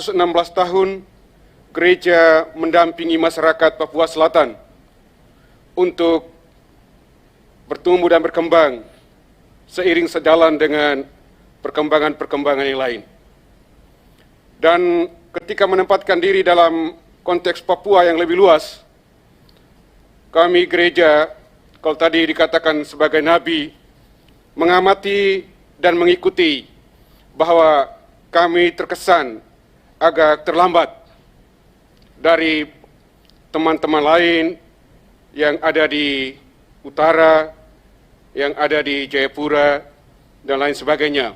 16 tahun, gereja mendampingi masyarakat Papua Selatan untuk bertumbuh dan berkembang seiring sejalan dengan perkembangan-perkembangan yang lain. Dan ketika menempatkan diri dalam konteks Papua yang lebih luas, kami gereja, kalau tadi dikatakan sebagai nabi, mengamati dan mengikuti bahwa kami terkesan agak terlambat dari teman-teman lain yang ada di utara, yang ada di Jayapura, dan lain sebagainya.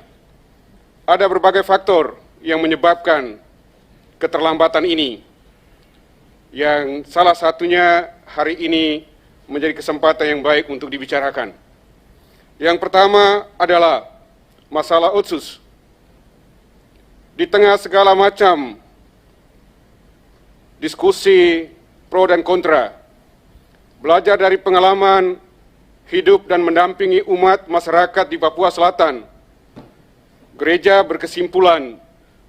Ada berbagai faktor yang menyebabkan keterlambatan ini, yang salah satunya hari ini menjadi kesempatan yang baik untuk dibicarakan. Yang pertama adalah masalah otsus. Di tengah segala macam diskusi pro dan kontra, belajar dari pengalaman hidup dan mendampingi umat masyarakat di Papua Selatan, gereja berkesimpulan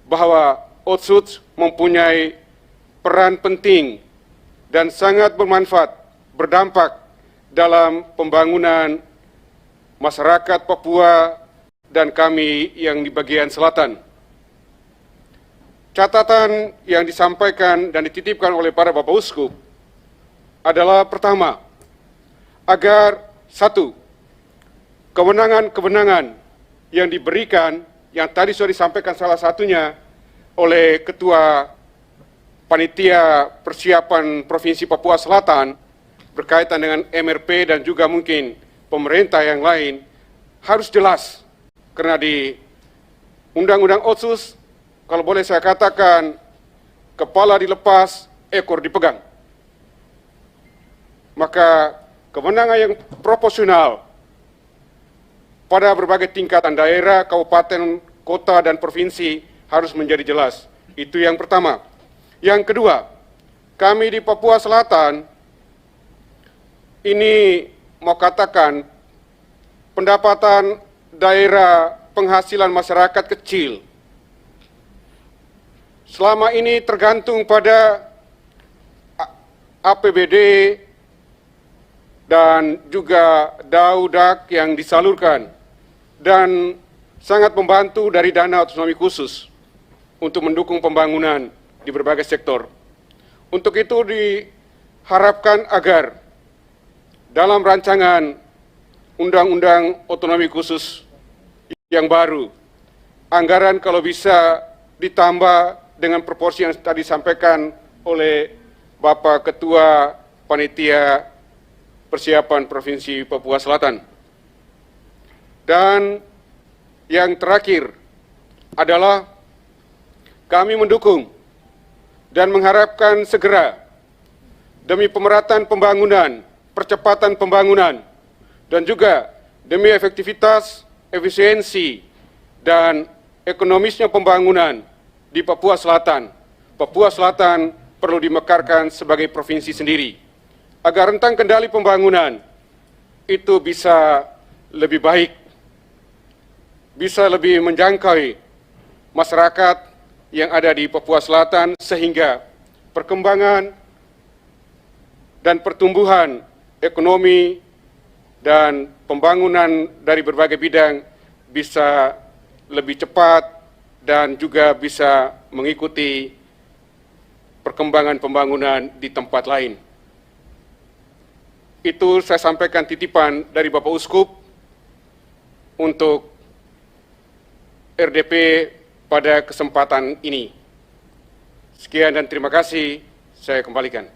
bahwa otsus mempunyai peran penting dan sangat bermanfaat, berdampak dalam pembangunan masyarakat Papua dan kami yang di bagian selatan. Catatan yang disampaikan dan dititipkan oleh para Bapak Uskup adalah pertama, agar satu, kewenangan-kewenangan yang diberikan, yang tadi sudah disampaikan salah satunya oleh Ketua Panitia Persiapan Provinsi Papua Selatan berkaitan dengan MRP dan juga mungkin pemerintah yang lain, harus jelas. Karena di Undang-Undang Otsus, kalau boleh saya katakan, kepala dilepas, ekor dipegang. Maka kewenangan yang proporsional pada berbagai tingkatan daerah, kabupaten, kota, dan provinsi harus menjadi jelas. Itu yang pertama. Yang kedua, kami di Papua Selatan ini mau katakan pendapatan daerah penghasilan masyarakat kecil. Selama ini tergantung pada APBD dan juga DAU/DAK yang disalurkan, dan sangat membantu dari dana otonomi khusus untuk mendukung pembangunan di berbagai sektor. Untuk itu diharapkan agar dalam rancangan Undang-Undang Otonomi Khusus yang baru, anggaran kalau bisa ditambah dengan proporsi yang tadi disampaikan oleh Bapak Ketua Panitia Persiapan Provinsi Papua Selatan. Dan yang terakhir adalah kami mendukung dan mengharapkan segera demi pemerataan pembangunan, percepatan pembangunan, dan juga demi efektivitas, efisiensi, dan ekonomisnya pembangunan di Papua Selatan. Papua Selatan perlu dimekarkan sebagai provinsi sendiri, agar rentang kendali pembangunan itu bisa lebih baik, bisa lebih menjangkau masyarakat yang ada di Papua Selatan, sehingga perkembangan dan pertumbuhan ekonomi dan pembangunan dari berbagai bidang bisa lebih cepat dan juga bisa mengikuti perkembangan pembangunan di tempat lain. Itu saya sampaikan titipan dari Bapak Uskup untuk RDP pada kesempatan ini. Sekian dan terima kasih, saya kembalikan.